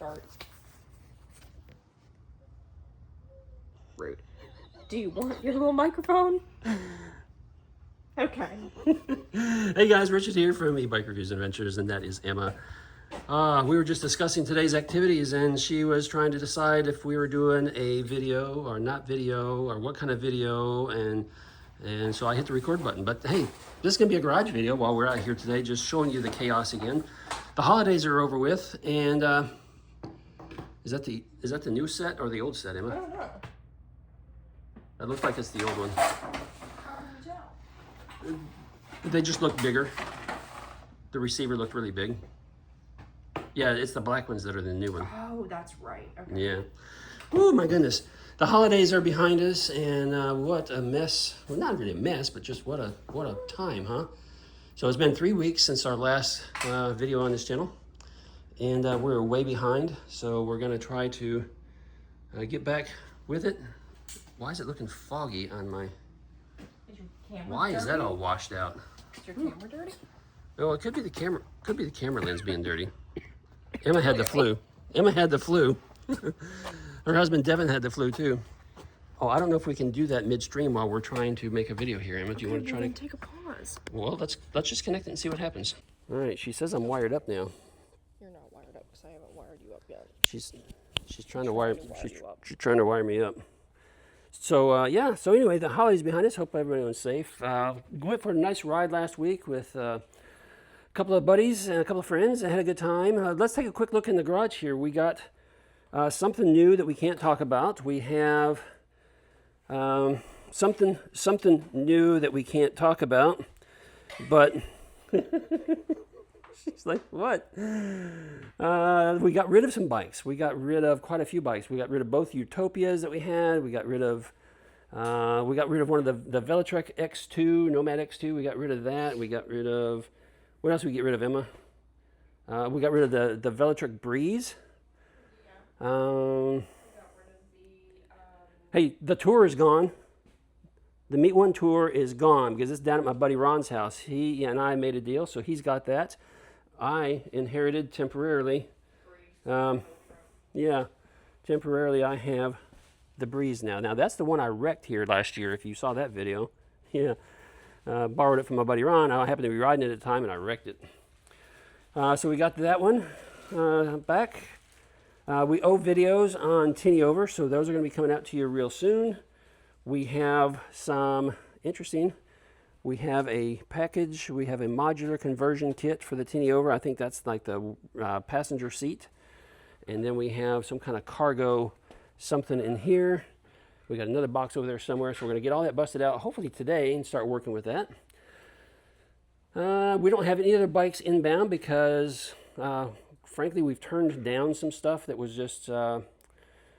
start. Rude. Do you want your little microphone? Okay. Hey guys, Richard here from eBike Reviews and Adventures, and that is Emma. We were just discussing today's activities, and she was trying to decide if we were doing a video or not video, or what kind of video, and so I hit the record button. But hey, this is gonna be a garage video while we're out here today, just showing you the chaos again. The holidays are over with, and is that the new set or the old set, Emma? I don't know. That looks like it's the old one. How can you tell? They just look bigger. The receiver looked really big. Yeah, it's the black ones that are the new one. Oh, that's right. Okay. Yeah. Oh my goodness. The holidays are behind us, and what a mess. Well, not really a mess, but just what a time, huh? So it's been 3 weeks since our last video on this channel, and we're way behind. So we're gonna try to get back with it. Why is it looking foggy on my? Is your camera Why dirty? is that all washed out? Is your camera dirty? Oh, it could be the camera. Could be the camera lens being dirty. Emma had the flu. Emma had the flu. Her husband Devin had the flu too. Oh, I don't know if we can do that midstream while we're trying to make a video here. Emma, do you want to try to take a pause? Well, let's just connect it and see what happens. All right. She says I'm wired up now. You're not wired up because I haven't wired you up yet. She's trying to wire. you up. She's trying to wire me up. So yeah. So anyway, the holidays behind us. Hope everyone's safe. Went for a nice ride last week with a couple of buddies and a couple of friends. I had a good time. Let's take a quick look in the garage here. We got something new that we can't talk about. We have something new that we can't talk about, but she's like, what? We got rid of some bikes. We got rid of quite a few bikes. We got rid of both Utopias that we had. We got rid of one of the Velotrek X2, Nomad X2. We got rid of that. We got rid of, what else did we get rid of, Emma? We got rid of the Velotrek Breeze. Hey, the tour is gone. The Meet One tour is gone because it's down at my buddy Ron's house. He and I made a deal, so he's got that. I inherited temporarily. Yeah, temporarily I have the Breeze now. Now that's the one I wrecked here last year. If you saw that video, yeah, borrowed it from my buddy Ron. I happened to be riding it at the time, and I wrecked it. So we got that one back. We owe videos on Tinny Over, so those are going to be coming out to you real soon. We have some interesting. We have a package. We have a modular conversion kit for the Tinny Over. I think that's like the passenger seat. And then we have some kind of cargo something in here. We got another box over there somewhere, so we're going to get all that busted out hopefully today and start working with that. We don't have any other bikes inbound because frankly, we've turned down some stuff that was just,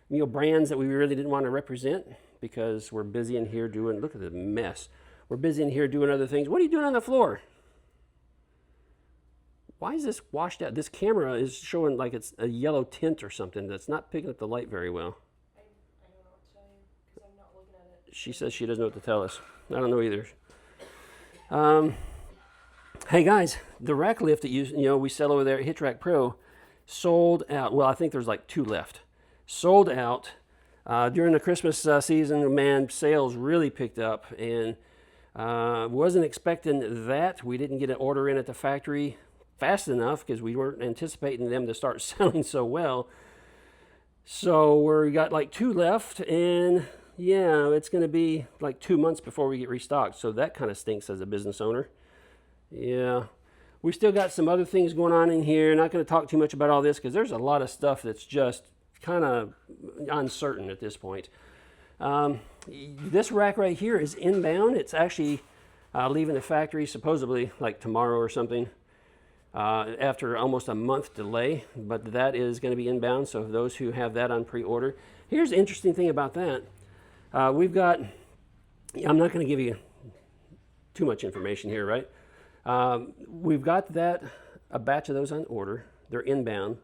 brands that we really didn't want to represent because we're busy in here doing, look at the mess. We're busy in here doing other things. What are you doing on the floor? Why is this washed out? This camera is showing like it's a yellow tint or something that's not picking up the light very well. I don't know what to tell you because I'm not looking at it. She says she doesn't know what to tell us. I don't know either. Hey guys, the rack lift that we sell over there at Hitch Pro sold out. Well, I think there's like 2 left. Sold out during the Christmas season. Man, sales really picked up, and wasn't expecting that. We didn't get an order in at the factory fast enough because we weren't anticipating them to start selling so well. So we got like 2 left, and yeah, it's going to be like 2 months before we get restocked. So that kind of stinks as a business owner. Yeah. We still got some other things going on in here. Not going to talk too much about all this because there's a lot of stuff that's just kind of uncertain at this point. This rack right here is inbound. It's actually leaving the factory supposedly like tomorrow or something after almost a month delay. But that is going to be inbound. So those who have that on pre-order. Here's the interesting thing about that. We've got, I'm not going to give you too much information here, right? We've got a batch of those on order. They're inbound.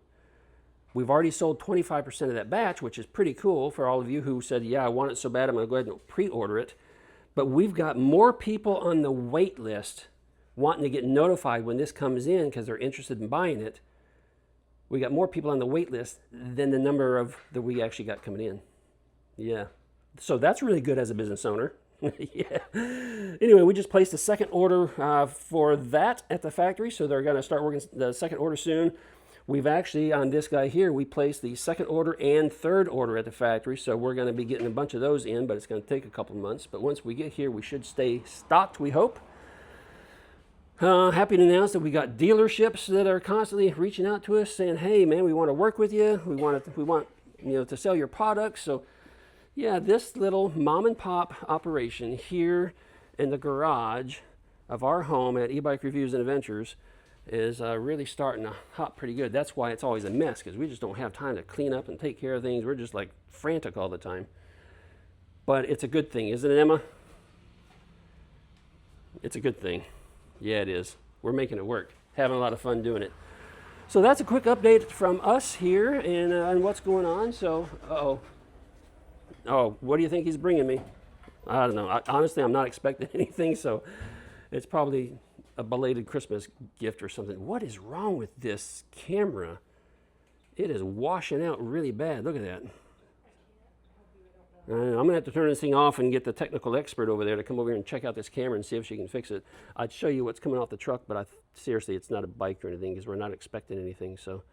We've already sold 25% of that batch, which is pretty cool for all of you who said, yeah, I want it so bad, I'm going to go ahead and pre-order it. But we've got more people on the wait list wanting to get notified when this comes in because they're interested in buying it we got more people on the wait list than the number of that we actually got coming in. Yeah. So that's really good as a business owner. Yeah. Anyway, we just placed a second order for that at the factory, so they're going to start working the second order soon. We've actually, on this guy here, we placed the second order and third order at the factory, so we're going to be getting a bunch of those in, but it's going to take a couple of months. But once we get here, we should stay stocked, we hope. Happy to announce that we got dealerships that are constantly reaching out to us saying, hey, man, we want to work with you. We want to sell your products. So yeah, this little mom and pop operation here in the garage of our home at eBike Reviews and Adventures is really starting to hop pretty good. That's why it's always a mess, because we just don't have time to clean up and take care of things. We're just like frantic all the time. But it's a good thing, isn't it, Emma? It's a good thing. Yeah, it is. We're making it work. Having a lot of fun doing it. So that's a quick update from us here and what's going on. So, oh, what do you think he's bringing me? I don't know. Honestly, I'm not expecting anything, so it's probably a belated Christmas gift or something. What is wrong with this camera? It is washing out really bad. Look at that. I'm going to have to turn this thing off and get the technical expert over there to come over here and check out this camera and see if she can fix it. I'd show you what's coming off the truck, but seriously, it's not a bike or anything because we're not expecting anything. So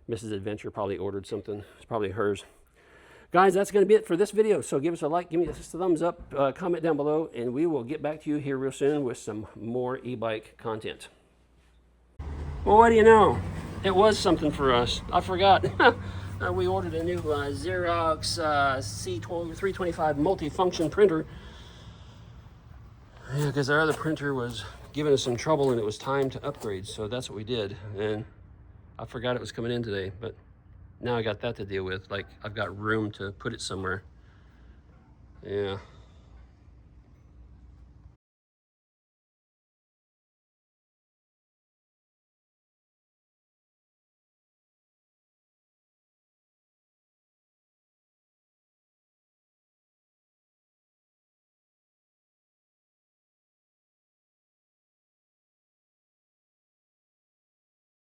Mrs. Adventure probably ordered something. It's probably hers. Guys, that's going to be it for this video. So give us a like, give me a thumbs up, comment down below, and we will get back to you here real soon with some more e-bike content. Well, what do you know? It was something for us. I forgot. We ordered a new Xerox C325 multi-function printer. Yeah, because our other printer was giving us some trouble and it was time to upgrade. So that's what we did. And I forgot it was coming in today, but now I got that to deal with. Like, I've got room to put it somewhere. Yeah.